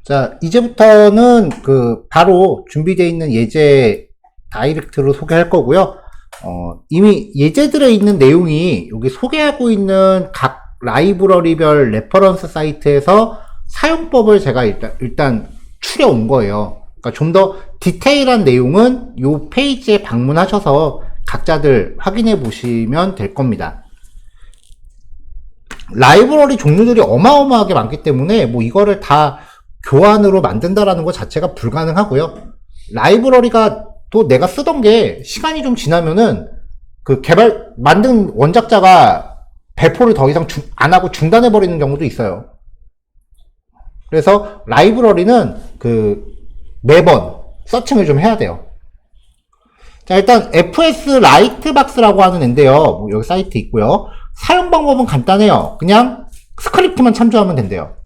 자, 이제부터는 바로 준비되어 있는 예제 다이렉트로 소개할 거고요. 이미 예제들에 있는 내용이 여기 소개하고 있는 각 라이브러리별 레퍼런스 사이트에서 사용법을 제가 일단 추려온 거예요. 그러니까 좀 더 디테일한 내용은 이 페이지에 방문하셔서 각자들 확인해 보시면 될 겁니다. 라이브러리 종류들이 어마어마하게 많기 때문에 뭐 이거를 다 교환으로 만든다라는 것 자체가 불가능하고요. 라이브러리가 또 내가 쓰던 게 시간이 좀 지나면은 만든 원작자가 배포를 더 이상 안 하고 중단해 버리는 경우도 있어요. 그래서 라이브러리는 매번 서칭을 좀 해야 돼요. 자, 일단 FS 라이트박스라고 하는 앤데요. 여기 사이트 있고요. 사용 방법은 간단해요. 그냥 스크립트만 참조하면 된대요.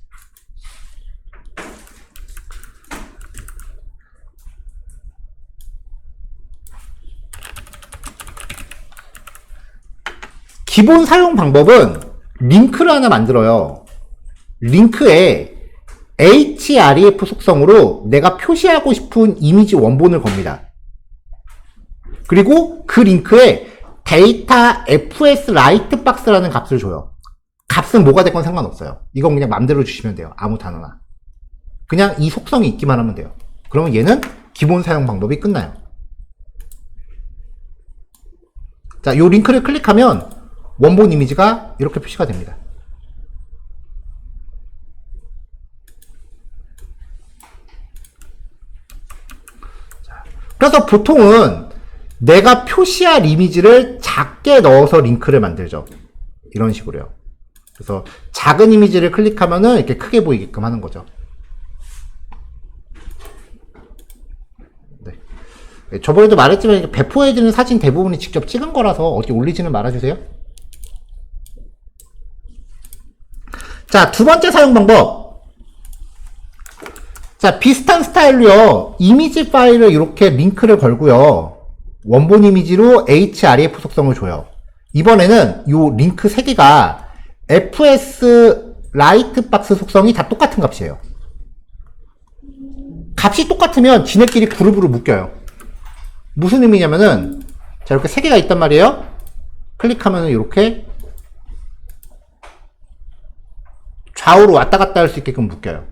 기본 사용 방법은 링크를 하나 만들어요. 링크에 href 속성으로 내가 표시하고 싶은 이미지 원본을 겁니다. 그리고 그 링크에 데이터 fs 라이트박스라는 값을 줘요. 값은 뭐가 됐건 상관없어요. 이건 그냥 맘대로 주시면 돼요. 아무 단어나. 그냥 이 속성이 있기만 하면 돼요. 그러면 얘는 기본 사용 방법이 끝나요. 자, 요 링크를 클릭하면 원본 이미지가 이렇게 표시가 됩니다. 자, 그래서 보통은 내가 표시할 이미지를 작게 넣어서 링크를 만들죠. 이런 식으로요. 그래서 작은 이미지를 클릭하면은 이렇게 크게 보이게끔 하는 거죠. 네. 저번에도 말했지만 배포해드리는 사진 대부분이 직접 찍은 거라서 어디 올리지는 말아주세요. 자, 두 번째 사용 방법. 자, 비슷한 스타일로요. 이미지 파일을 이렇게 링크를 걸고요. 원본 이미지로 href 속성을 줘요. 이번에는 이 링크 3개가 fs 라이트박스 속성이 다 똑같은 값이에요. 값이 똑같으면 지네끼리 그룹으로 묶여요. 무슨 의미냐면은, 자, 이렇게 3개가 있단 말이에요. 클릭하면은 이렇게 좌우로 왔다 갔다 할 수 있게끔 묶여요.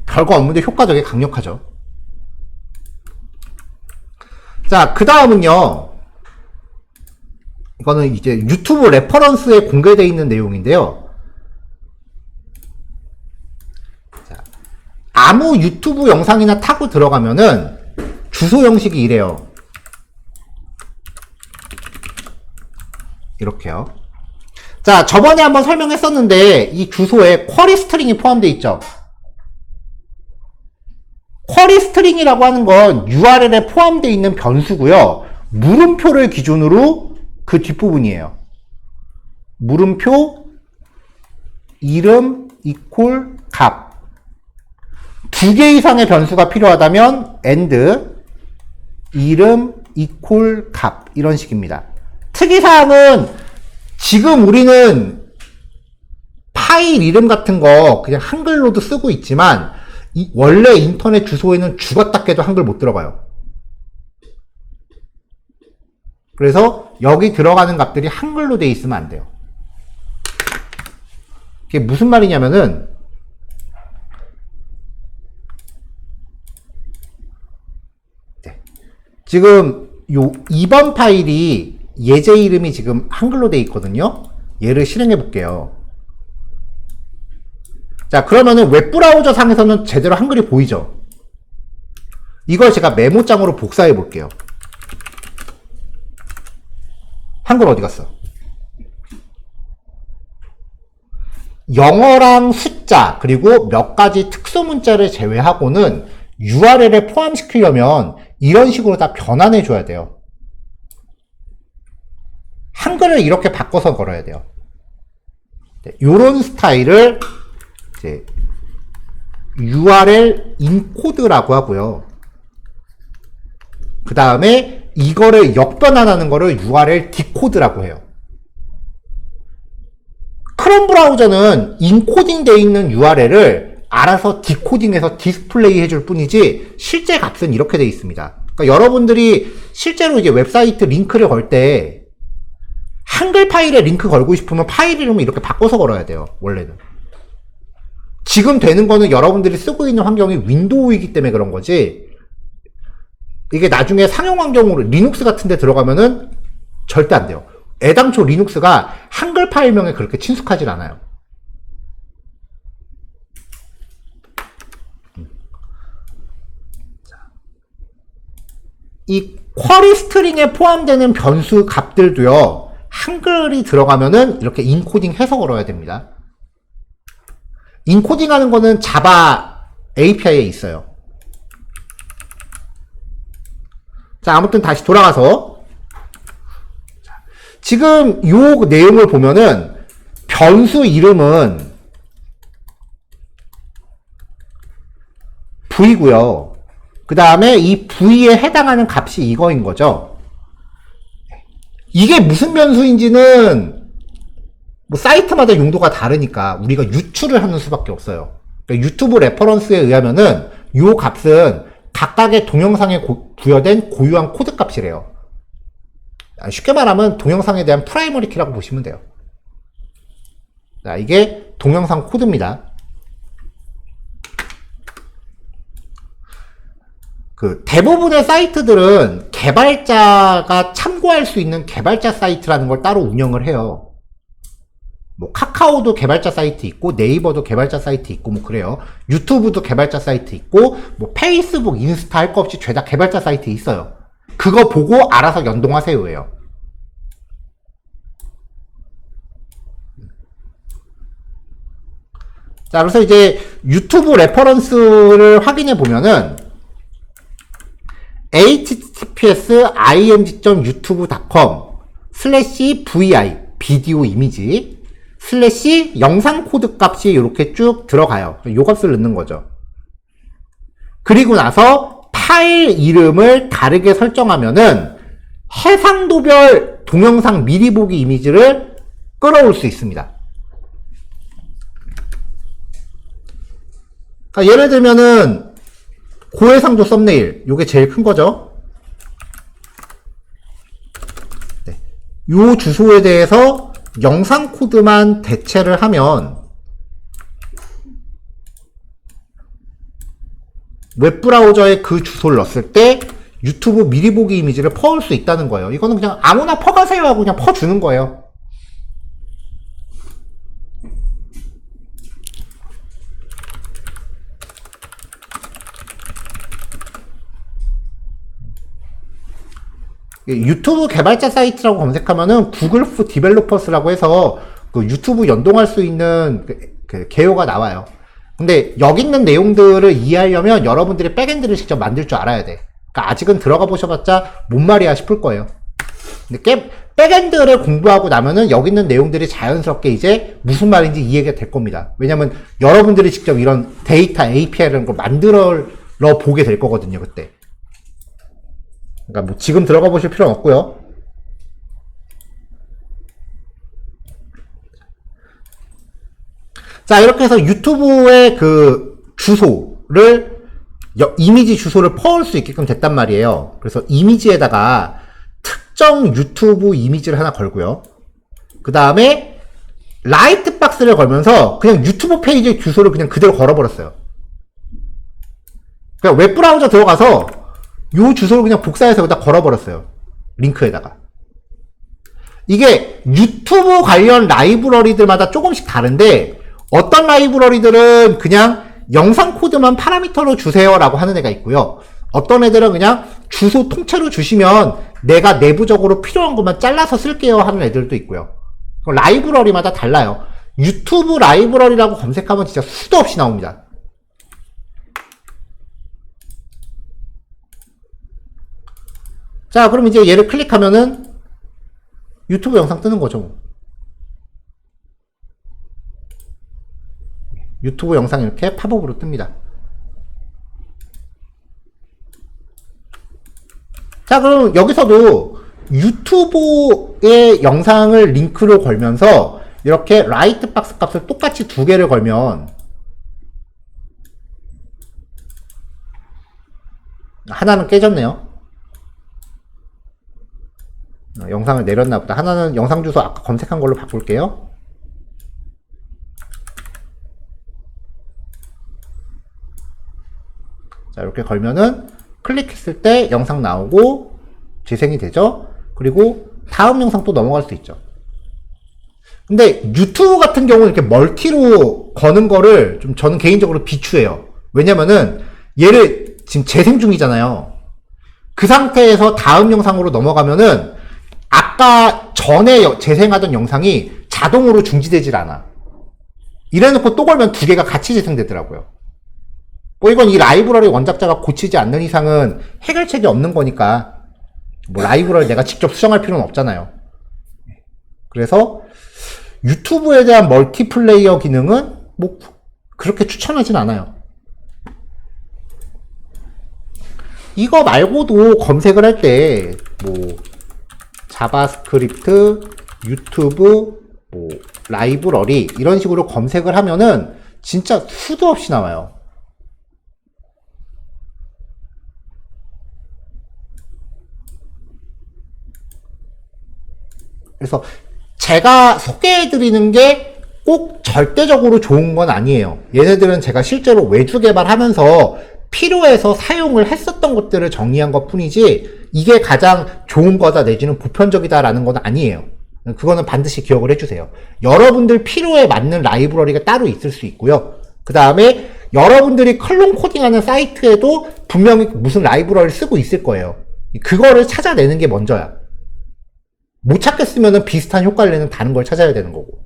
별거 없는데 효과적이 강력하죠. 자, 그 다음은요. 이거는 이제 유튜브 레퍼런스에 공개되어 있는 내용인데요. 자, 아무 유튜브 영상이나 타고 들어가면은 주소 형식이 이래요. 이렇게요. 자, 저번에 한번 설명했었는데 이 주소에 쿼리 스트링이 포함되어 있죠. 쿼리 스트링이라고 하는 건 URL에 포함되어 있는 변수고요. 물음표를 기준으로 그 뒷부분이에요. 물음표 이름 이퀄 값. 2개 이상의 변수가 필요하다면 and 이름 이퀄 값 이런 식입니다. 특이사항은 지금 우리는 파일 이름 같은 거 그냥 한글로도 쓰고 있지만 원래 인터넷 주소에는 죽었다 깨도 한글 못 들어가요. 그래서 여기 들어가는 값들이 한글로 돼 있으면 안 돼요. 이게 무슨 말이냐면은 네. 지금 요 2번 파일이 예제 이름이 지금 한글로 돼 있거든요. 얘를 실행해 볼게요. 자, 그러면은 웹브라우저 상에서는 제대로 한글이 보이죠? 이걸 제가 메모장으로 복사해 볼게요. 한글 어디 갔어? 영어랑 숫자, 그리고 몇 가지 특수 문자를 제외하고는 URL에 포함시키려면 이런 식으로 다 변환해 줘야 돼요. 한글을 이렇게 바꿔서 걸어야 돼요. 네, 요런 스타일을 이제 URL 인코드라고 하고요. 그 다음에 이거를 역변환하는 거를 URL 디코드라고 해요. 크롬 브라우저는 인코딩 되어 있는 URL을 알아서 디코딩해서 디스플레이 해줄 뿐이지 실제 값은 이렇게 되어 있습니다. 그러니까 여러분들이 실제로 이제 웹사이트 링크를 걸 때 한글 파일에 링크 걸고 싶으면 파일 이름을 이렇게 바꿔서 걸어야 돼요. 원래는. 지금 되는 거는 여러분들이 쓰고 있는 환경이 윈도우이기 때문에 그런 거지, 이게 나중에 상용 환경으로 리눅스 같은 데 들어가면은 절대 안 돼요. 애당초 리눅스가 한글 파일명에 그렇게 친숙하진 않아요. 이 쿼리 스트링에 포함되는 변수 값들도요, 한글이 들어가면은 이렇게 인코딩 해서 걸어야 됩니다. 인코딩 하는 거는 자바 API에 있어요. 자, 아무튼 다시 돌아가서 지금 요 내용을 보면은 변수 이름은 V고요. 그 다음에 이 V에 해당하는 값이 이거인 거죠. 이게 무슨 변수인지는 뭐 사이트마다 용도가 다르니까 우리가 유추를 하는 수밖에 없어요. 그러니까 유튜브 레퍼런스에 의하면은 요 값은 각각의 동영상에 부여된 고유한 코드 값이래요. 쉽게 말하면 동영상에 대한 프라이머리 키라고 보시면 돼요. 자, 이게 동영상 코드입니다. 그 대부분의 사이트들은 개발자가 참고할 수 있는 개발자 사이트라는 걸 따로 운영을 해요. 뭐 카카오도 개발자 사이트 있고, 네이버도 개발자 사이트 있고, 뭐 그래요. 유튜브도 개발자 사이트 있고, 뭐 페이스북, 인스타 할 거 없이 죄다 개발자 사이트 있어요. 그거 보고 알아서 연동하세요예요. 자, 그래서 이제 유튜브 레퍼런스를 확인해 보면은 https://img.youtube.com/vi 비디오 이미지 / 영상 코드 값이 이렇게 쭉 들어가요. 요 값을 넣는 거죠. 그리고 나서 파일 이름을 다르게 설정하면은 해상도별 동영상 미리 보기 이미지를 끌어올 수 있습니다. 그러니까 예를 들면은 고해상도 썸네일, 요게 제일 큰 거죠. 네. 요 주소에 대해서 영상 코드만 대체를 하면 웹브라우저에 그 주소를 넣었을 때 유튜브 미리 보기 이미지를 퍼올 수 있다는 거예요. 이거는 그냥 아무나 퍼가세요 하고 그냥 퍼주는 거예요. 유튜브 개발자 사이트라고 검색하면은 구글 포 디벨로퍼스라고 해서 그 유튜브 연동할 수 있는 그 개요가 나와요. 근데 여기 있는 내용들을 이해하려면 여러분들이 백엔드를 직접 만들 줄 알아야 돼. 그러니까 아직은 들어가 보셔봤자 뭔 말이야 싶을 거예요. 근데 백엔드를 공부하고 나면은 여기 있는 내용들이 자연스럽게 이제 무슨 말인지 이해가 될 겁니다. 왜냐면 여러분들이 직접 이런 데이터 API라는 걸 만들어 보게 될 거거든요, 그때. 그러니까 뭐 지금 들어가 보실 필요는 없고요. 자, 이렇게 해서 유튜브의 그 주소를 이미지 주소를 퍼올 수 있게끔 됐단 말이에요. 그래서 이미지에다가 특정 유튜브 이미지를 하나 걸고요. 그 다음에 라이트 박스를 걸면서 그냥 유튜브 페이지 주소를 그냥 그대로 걸어버렸어요. 그냥 웹브라우저 들어가서 요 주소를 그냥 복사해서 여기다 걸어버렸어요. 링크에다가. 이게 유튜브 관련 라이브러리들마다 조금씩 다른데 어떤 라이브러리들은 그냥 영상 코드만 파라미터로 주세요 라고 하는 애가 있고요. 어떤 애들은 그냥 주소 통째로 주시면 내가 내부적으로 필요한 것만 잘라서 쓸게요 하는 애들도 있고요. 라이브러리마다 달라요. 유튜브 라이브러리라고 검색하면 진짜 수도 없이 나옵니다. 자, 그럼 이제 얘를 클릭하면은 유튜브 영상 뜨는 거죠. 유튜브 영상 이렇게 팝업으로 뜹니다. 자, 그럼 여기서도 유튜브의 영상을 링크로 걸면서 이렇게 라이트 박스 값을 똑같이 두 개를 걸면 하나는 깨졌네요. 영상을 내렸나 보다. 하나는 영상 주소 아까 검색한 걸로 바꿀게요. 자, 이렇게 걸면은 클릭했을 때 영상 나오고 재생이 되죠. 그리고 다음 영상 또 넘어갈 수 있죠. 근데 유튜브 같은 경우는 이렇게 멀티로 거는 거를 좀 저는 개인적으로 비추해요. 왜냐면은 얘를 지금 재생 중이잖아요. 그 상태에서 다음 영상으로 넘어가면은 아까 전에 재생하던 영상이 자동으로 중지되질 않아. 이래놓고 또 걸면 두 개가 같이 재생되더라고요. 뭐 이건 이 라이브러리 원작자가 고치지 않는 이상은 해결책이 없는 거니까 뭐 라이브러리 내가 직접 수정할 필요는 없잖아요. 그래서 유튜브에 대한 멀티플레이어 기능은 뭐 그렇게 추천하진 않아요. 이거 말고도 검색을 할 때 뭐 자바스크립트, 유튜브, 뭐 라이브러리 이런 식으로 검색을 하면은 진짜 수도 없이 나와요. 그래서 제가 소개해드리는 게 꼭 절대적으로 좋은 건 아니에요. 얘네들은 제가 실제로 외주 개발하면서 필요해서 사용을 했었던 것들을 정리한 것 뿐이지 이게 가장 좋은 거다 내지는 보편적이다라는 건 아니에요. 그거는 반드시 기억을 해주세요. 여러분들 필요에 맞는 라이브러리가 따로 있을 수 있고요. 그 다음에 여러분들이 클론 코딩하는 사이트에도 분명히 무슨 라이브러리를 쓰고 있을 거예요. 그거를 찾아내는 게 먼저야. 못 찾겠으면 비슷한 효과를 내는 다른 걸 찾아야 되는 거고.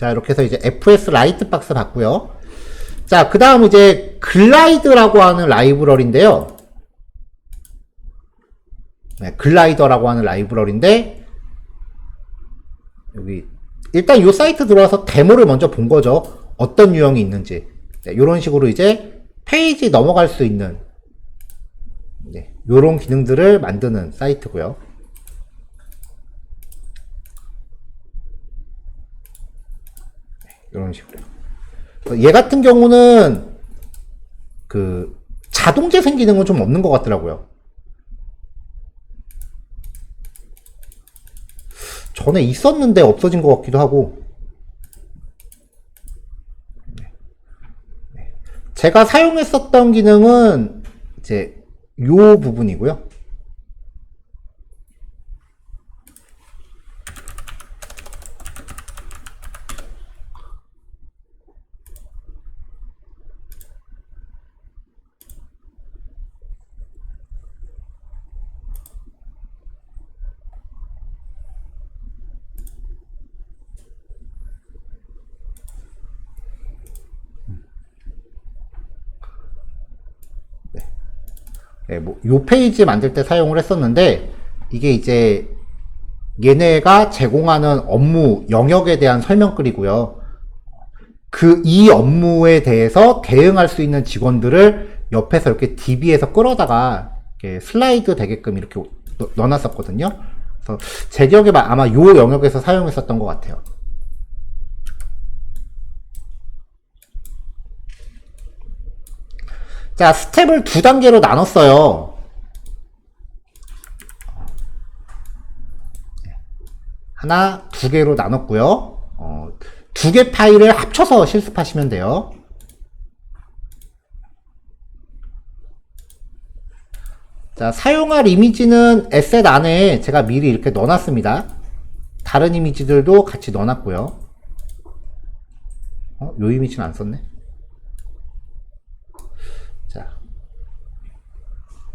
자, 이렇게 해서 이제 FS 라이트 박스 봤고요. 자, 그 다음 이제 글라이드라고 하는 라이브러리인데요. 네, 글라이더라고 하는 라이브러리인데, 여기, 일단 이 사이트 들어와서 데모를 먼저 본 거죠. 어떤 유형이 있는지. 네, 이런 식으로 이제 페이지 넘어갈 수 있는, 네, 요런 기능들을 만드는 사이트고요. 이런 식으로. 얘 같은 경우는 그 자동 재생 기능은 좀 없는 것 같더라고요. 전에 있었는데 없어진 것 같기도 하고. 제가 사용했었던 기능은 이제 요 부분이고요. 네, 뭐, 요 페이지 만들 때 사용을 했었는데, 이게 이제, 얘네가 제공하는 업무 영역에 대한 설명글이고요. 이 업무에 대해서 대응할 수 있는 직원들을 옆에서 이렇게 DB에서 끌어다가, 이렇게 슬라이드 되게끔 이렇게 넣어놨었거든요. 그래서 제 기억에 아마 요 영역에서 사용했었던 것 같아요. 자, 스텝을 두 단계로 나눴어요. 하나, 두 개로 나눴고요. 두 개 파일을 합쳐서 실습하시면 돼요. 자, 사용할 이미지는 에셋 안에 제가 미리 이렇게 넣어놨습니다. 다른 이미지들도 같이 넣어놨고요. 요 이미지는 안 썼네.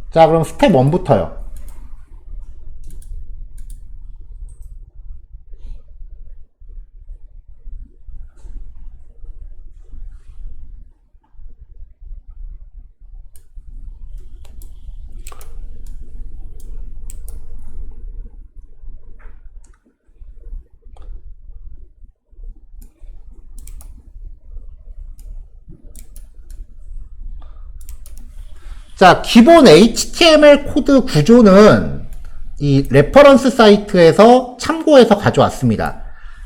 자, 그럼 스텝 1부터요. 자, 기본 HTML 코드 구조는 이 레퍼런스 사이트에서 참고해서 가져왔습니다.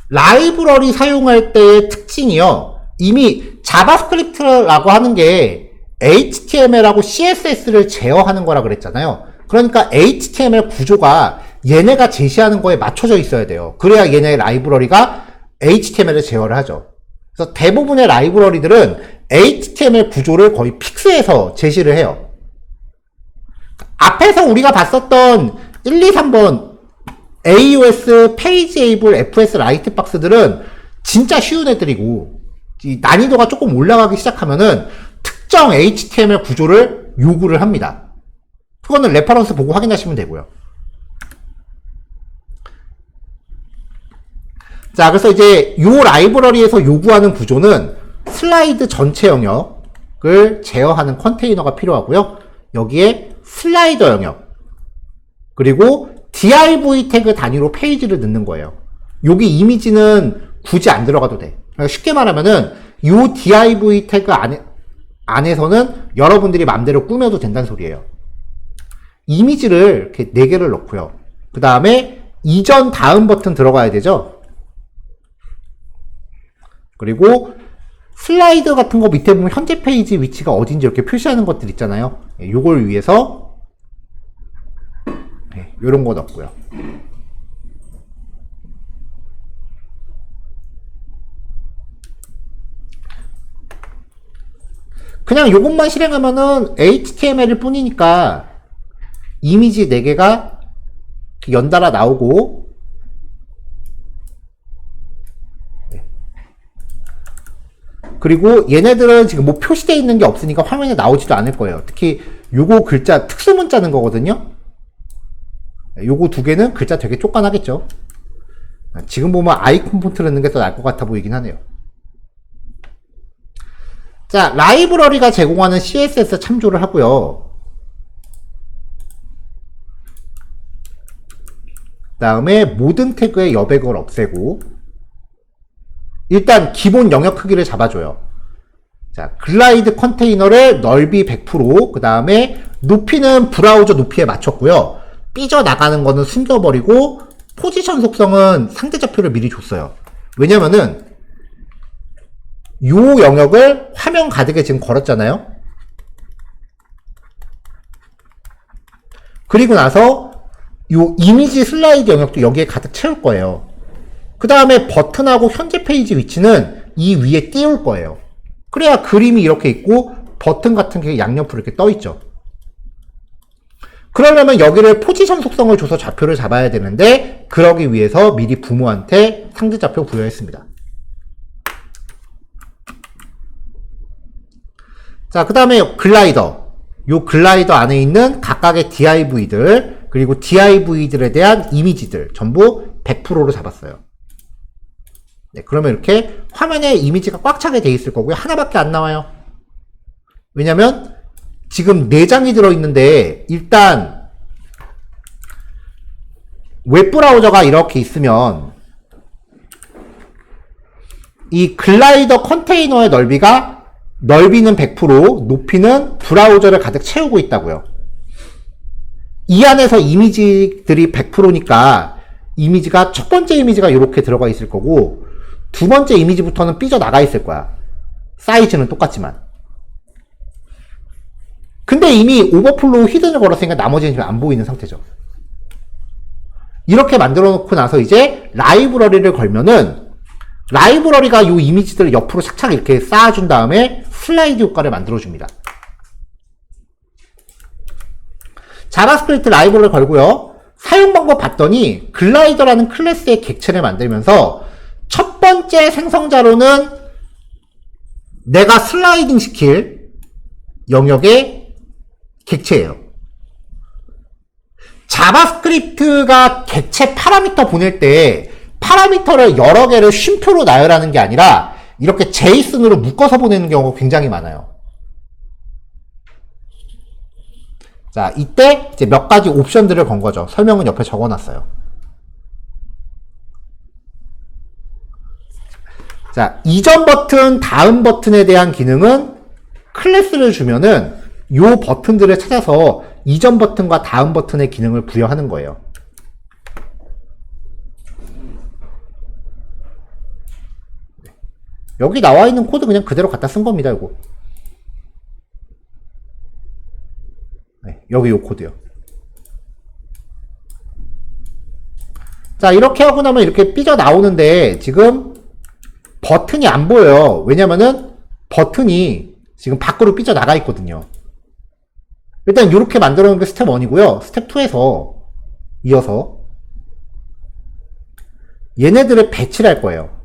라이브러리 사용할 때의 특징이요. 이미 자바스크립트라고 하는 게 HTML하고 CSS를 제어하는 거라 그랬잖아요. 그러니까 HTML 구조가 얘네가 제시하는 거에 맞춰져 있어야 돼요. 그래야 얘네의 라이브러리가 HTML을 제어를 하죠. 그래서 대부분의 라이브러리들은 HTML 구조를 거의 픽스해서 제시를 해요. 앞에서 우리가 봤었던 1, 2, 3번 AOS, 페이지에이블, FS 라이트박스들은 진짜 쉬운 애들이고 이 난이도가 조금 올라가기 시작하면은 특정 HTML 구조를 요구를 합니다. 그거는 레퍼런스 보고 확인하시면 되고요. 자, 그래서 이제 요 라이브러리에서 요구하는 구조는 슬라이드 전체 영역을 제어하는 컨테이너가 필요하고요. 여기에 슬라이더 영역, 그리고 div 태그 단위로 페이지를 넣는 거예요. 여기 이미지는 굳이 안 들어가도 돼. 그러니까 쉽게 말하면은 요 div 태그 안에서는 여러분들이 마음대로 꾸며도 된다는 소리예요. 이미지를 이렇게 4개를 넣고요. 그 다음에 이전 다음 버튼 들어가야 되죠. 그리고 슬라이드 같은 거 밑에 보면 현재 페이지 위치가 어딘지 이렇게 표시하는 것들 있잖아요. 요걸 위해서 요런 거 넣고요. 그냥 요것만 실행하면은 HTML일 뿐이니까 이미지 4개가 연달아 나오고, 그리고 얘네들은 지금 뭐 표시되어 있는 게 없으니까 화면에 나오지도 않을 거예요. 특히 요거 글자 특수 문자는 거거든요. 요거 2개는 글자 되게 쪼깐하겠죠. 지금 보면 아이콘 폰트를 넣는 게 더 나을 것 같아 보이긴 하네요. 자, 라이브러리가 제공하는 CSS 참조를 하고요. 그 다음에 모든 태그의 여백을 없애고, 일단 기본 영역 크기를 잡아줘요. 자, 글라이드 컨테이너를 넓이 100%, 그 다음에 높이는 브라우저 높이에 맞췄고요. 삐져나가는 거는 숨겨버리고, 포지션 속성은 상대 좌표를 미리 줬어요. 왜냐면은 요 영역을 화면 가득에 지금 걸었잖아요. 그리고 나서 요 이미지 슬라이드 영역도 여기에 가득 채울 거예요. 그 다음에 버튼하고 현재 페이지 위치는 이 위에 띄울 거예요. 그래야 그림이 이렇게 있고 버튼 같은 게 양옆으로 이렇게 떠 있죠. 그러려면 여기를 포지션 속성을 줘서 좌표를 잡아야 되는데, 그러기 위해서 미리 부모한테 상대 좌표 부여했습니다. 자, 그 다음에 글라이더. 요 글라이더 안에 있는 각각의 div들, 그리고 div들에 대한 이미지들 전부 100%로 잡았어요. 네, 그러면 이렇게 화면에 이미지가 꽉 차게 돼 있을 거고요. 하나밖에 안 나와요. 왜냐면 지금 4장이 들어있는데, 일단 웹브라우저가 이렇게 있으면 이 글라이더 컨테이너의 넓이는 100%, 높이는 브라우저를 가득 채우고 있다고요. 이 안에서 이미지들이 100%니까 이미지가 첫 번째 이미지가 이렇게 들어가 있을 거고, 두 번째 이미지부터는 삐져나가 있을 거야. 사이즈는 똑같지만. 근데 이미 오버플로우 히든을 걸었으니까 나머지는 지금 안 보이는 상태죠. 이렇게 만들어 놓고 나서 이제 라이브러리를 걸면은, 라이브러리가 이 이미지들을 옆으로 착착 이렇게 쌓아준 다음에 슬라이드 효과를 만들어줍니다. 자바스크립트 라이브러리를 걸고요. 사용 방법 봤더니 글라이더라는 클래스의 객체를 만들면서 첫 번째 생성자로는 내가 슬라이딩 시킬 영역의 객체예요. 자바스크립트가 객체 파라미터 보낼 때 파라미터를 여러 개를 쉼표로 나열하는 게 아니라 이렇게 제이슨으로 묶어서 보내는 경우가 굉장히 많아요. 자, 이때 이제 몇 가지 옵션들을 건 거죠. 설명은 옆에 적어놨어요. 자, 이전 버튼, 다음 버튼에 대한 기능은 클래스를 주면은 요 버튼들을 찾아서 이전 버튼과 다음 버튼의 기능을 부여하는 거예요. 여기 나와 있는 코드 그냥 그대로 갖다 쓴 겁니다, 이거. 네, 여기 요 코드요. 자, 이렇게 하고 나면 이렇게 삐져 나오는데 지금 버튼이 안 보여요. 왜냐면은 버튼이 지금 밖으로 삐져 나가 있거든요. 일단 이렇게 만들어 놓은 게 스텝 1이고요. 스텝 2에서 이어서 얘네들을 배치를 할 거예요.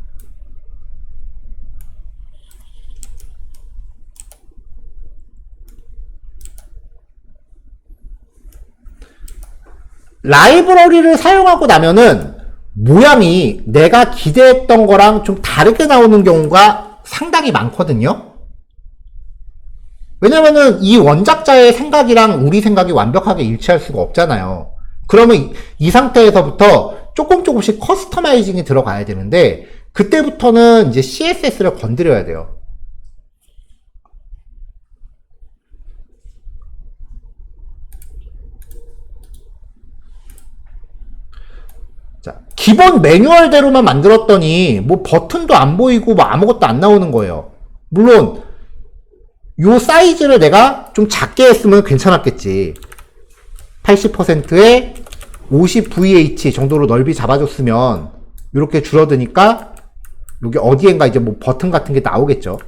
라이브러리를 사용하고 나면은 모양이 내가 기대했던 거랑 좀 다르게 나오는 경우가 상당히 많거든요. 왜냐면은 이 원작자의 생각이랑 우리 생각이 완벽하게 일치할 수가 없잖아요. 그러면 이 상태에서부터 조금씩 커스터마이징이 들어가야 되는데 그때부터는 이제 CSS를 건드려야 돼요. 자, 기본 매뉴얼대로만 만들었더니 뭐 버튼도 안 보이고 뭐 아무것도 안 나오는 거예요. 물론 요 사이즈를 내가 좀 작게 했으면 괜찮았겠지. 80%에 50VH 정도로 넓이 잡아줬으면 이렇게 줄어드니까 여기 어디엔가 이제 뭐 버튼 같은 게 나오겠죠.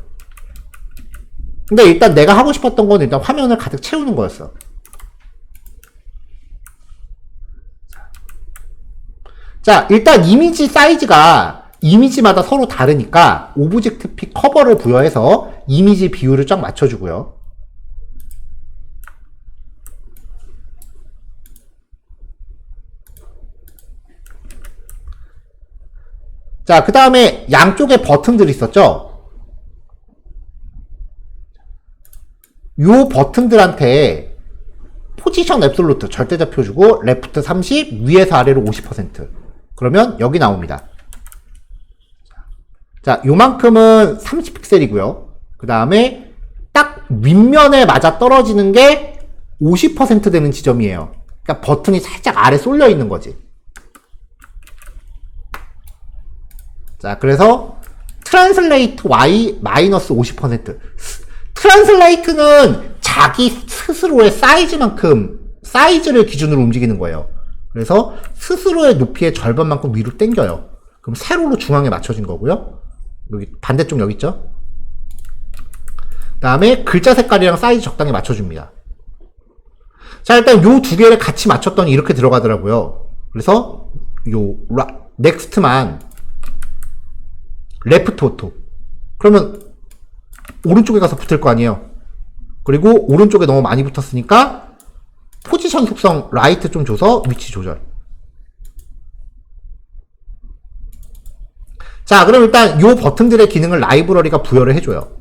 근데 일단 내가 하고 싶었던 건 일단 화면을 가득 채우는 거였어. 자, 일단 이미지 사이즈가 이미지마다 서로 다르니까 오브젝트 픽 커버를 부여해서 이미지 비율을 쫙 맞춰주고요. 자, 그 다음에 양쪽에 버튼들이 있었죠? 요 버튼들한테 포지션 앱솔루트 절대좌표 주고 레프트 30, 위에서 아래로 50%. 그러면 여기 나옵니다. 자, 요만큼은 30픽셀이고요. 그 다음에 딱 윗면에 맞아 떨어지는 게 50% 되는 지점이에요. 그러니까 버튼이 살짝 아래 쏠려 있는 거지. 자, 그래서 트랜슬레이트 Y 마이너스 50%. 트랜슬레이트는 자기 스스로의 사이즈를 기준으로 움직이는 거예요. 그래서 스스로의 높이의 절반만큼 위로 당겨요. 그럼 세로로 중앙에 맞춰진 거고요. 여기 반대쪽 여기 있죠? 그 다음에 글자 색깔이랑 사이즈 적당히 맞춰줍니다. 자, 일단 요 두 개를 같이 맞췄더니 이렇게 들어가더라고요. 그래서 요 넥스트만 레프트 오토. 그러면 오른쪽에 가서 붙을 거 아니에요. 그리고 오른쪽에 너무 많이 붙었으니까 포지션 속성 라이트 좀 줘서 위치 조절. 자, 그럼 일단 요 버튼들의 기능을 라이브러리가 부여를 해줘요.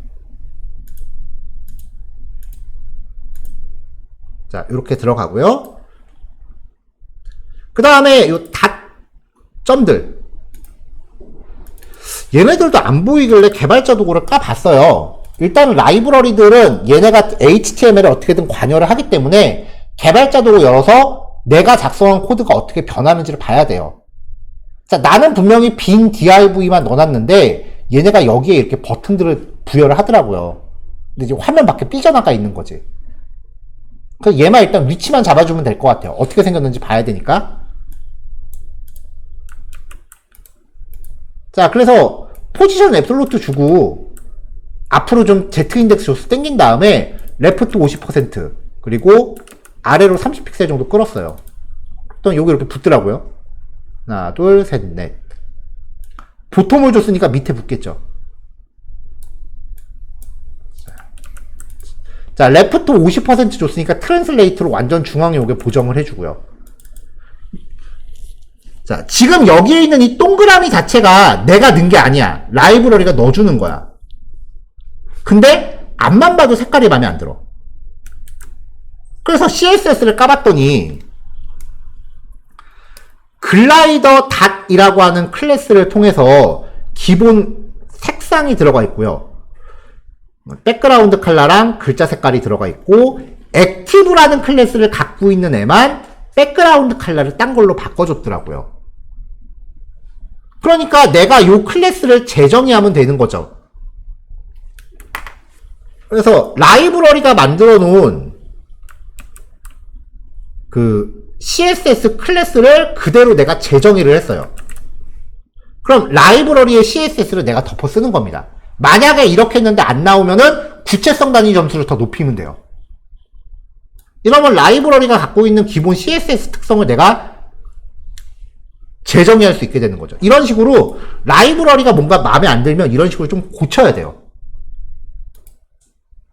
자, 이렇게 들어가고요. 그 다음에 요 점들. 얘네들도 안 보이길래 개발자 도구를 까봤어요. 일단 라이브러리들은 얘네가 HTML에 어떻게든 관여를 하기 때문에 개발자 도구 열어서 내가 작성한 코드가 어떻게 변하는지를 봐야 돼요. 자, 나는 분명히 빈 div만 넣어놨는데 얘네가 여기에 이렇게 버튼들을 부여를 하더라고요. 근데 이제 화면 밖에 삐져나가 있는 거지. 그래서 얘만 일단 위치만 잡아주면 될 것 같아요. 어떻게 생겼는지 봐야 되니까. 자, 그래서 포지션 앱솔루트 주고 앞으로 좀 Z인덱스 줘서 땡긴 다음에 레프트 50% 그리고 아래로 30픽셀 정도 끌었어요. 또 여기 이렇게 붙더라고요. 하나, 둘, 셋, 넷. 보통을 줬으니까 밑에 붙겠죠. 자, 레프트 50% 줬으니까 트랜슬레이트로 완전 중앙에 오게 보정을 해주고요. 자, 지금 여기에 있는 이 동그라미 자체가 내가 넣은 게 아니야. 라이브러리가 넣어주는 거야. 근데 앞만 봐도 색깔이 마음에 안 들어. 그래서 CSS를 까봤더니 글라이더 닷이라고 하는 클래스를 통해서 기본 색상이 들어가 있고요. 백그라운드 컬러랑 글자 색깔이 들어가 있고 액티브라는 클래스를 갖고 있는 애만 백그라운드 컬러를 딴 걸로 바꿔줬더라고요. 그러니까 내가 이 클래스를 재정의하면 되는 거죠. 그래서 라이브러리가 만들어 놓은 그 CSS 클래스를 그대로 내가 재정의를 했어요. 그럼 라이브러리의 CSS를 내가 덮어 쓰는 겁니다. 만약에 이렇게 했는데 안 나오면은 구체성 단위 점수를 더 높이면 돼요. 이러면 라이브러리가 갖고 있는 기본 CSS 특성을 내가 재정의할 수 있게 되는 거죠. 이런 식으로 라이브러리가 뭔가 마음에 안 들면 이런 식으로 좀 고쳐야 돼요.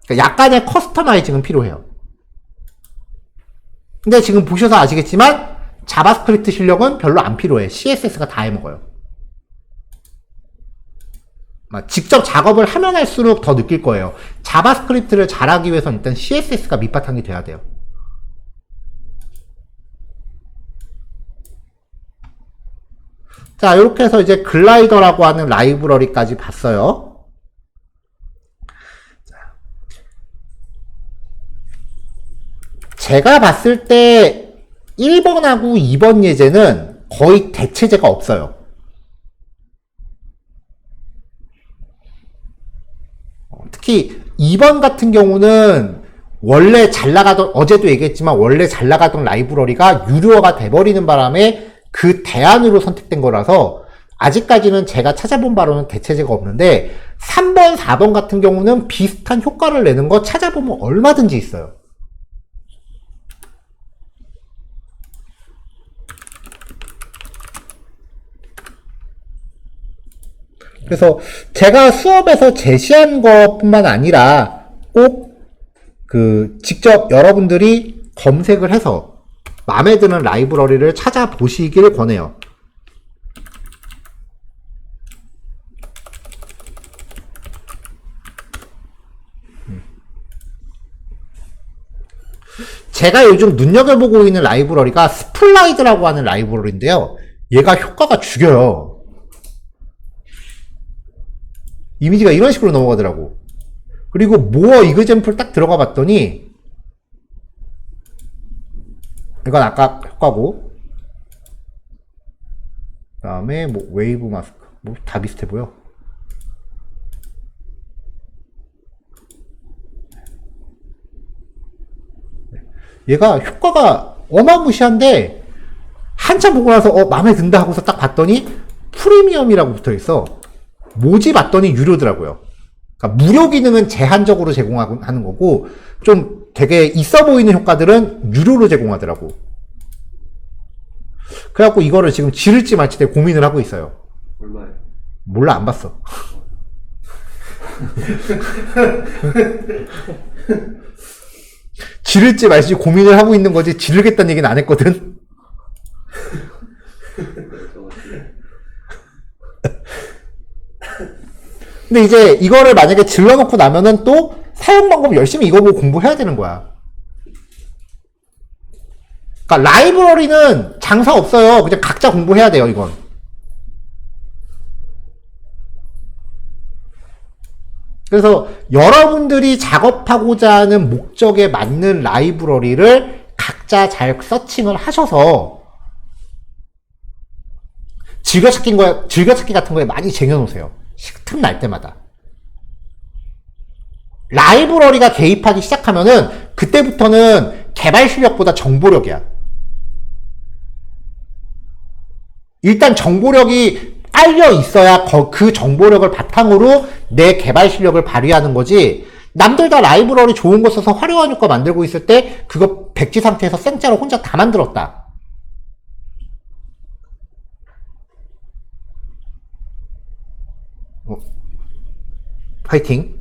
그러니까 약간의 커스터마이징은 필요해요. 근데 지금 보셔서 아시겠지만 자바스크립트 실력은 별로 안 필요해. CSS가 다 해먹어요. 직접 작업을 하면 할수록 더 느낄 거예요. 자바스크립트를 잘하기 위해서는 일단 CSS가 밑바탕이 돼야 돼요. 자, 이렇게 해서 이제 글라이더라고 하는 라이브러리까지 봤어요. 제가 봤을 때 1번하고 2번 예제는 거의 대체제가 없어요. 특히 2번 같은 경우는 원래 잘 나가던, 어제도 얘기했지만 원래 잘 나가던 라이브러리가 유료화가 돼버리는 바람에 그 대안으로 선택된 거라서 아직까지는 제가 찾아본 바로는 대체제가 없는데 3번, 4번 같은 경우는 비슷한 효과를 내는 거 찾아보면 얼마든지 있어요. 그래서 제가 수업에서 제시한 것뿐만 아니라 꼭 직접 여러분들이 검색을 해서 마음에 드는 라이브러리를 찾아보시길 권해요. 제가 요즘 눈여겨보고 있는 라이브러리가 스플라이드라고 하는 라이브러리인데요. 얘가 효과가 죽여요. 이미지가 이런 식으로 넘어가더라고. 그리고 모어 이그젬플 딱 들어가 봤더니 이건 아까 효과고, 그 다음에 뭐 웨이브 마스크 뭐 다 비슷해 보여. 얘가 효과가 어마무시한데 한참 보고 나서 마음에 든다 하고서 딱 봤더니 프리미엄이라고 붙어 있어. 뭐지 봤더니 유료더라고요. 그러니까 무료 기능은 제한적으로 제공하는 거고 좀 되게 있어 보이는 효과들은 유료로 제공하더라고. 그래갖고 이거를 지금 지를지 말지 되게 고민을 하고 있어요. 얼마예요? 몰라, 안 봤어. 지를지 말지 고민을 하고 있는 거지 지르겠다는 얘기는 안 했거든. 근데 이제 이거를 만약에 질러놓고 나면은 또 사용 방법 열심히 이거 보고 공부해야 되는 거야. 그러니까 라이브러리는 장사 없어요. 그냥 각자 공부해야 돼요, 이건. 그래서 여러분들이 작업하고자 하는 목적에 맞는 라이브러리를 각자 잘 서칭을 하셔서 즐겨찾기 같은 거에 많이 쟁여놓으세요. 틈날 때마다. 라이브러리가 개입하기 시작하면은 그때부터는 개발 실력보다 정보력이야. 일단 정보력이 깔려 있어야 그 정보력을 바탕으로 내 개발 실력을 발휘하는 거지. 남들 다 라이브러리 좋은 거 써서 화려한 효과 만들고 있을 때 그거 백지 상태에서 생짜로 혼자 다 만들었다. 파이팅.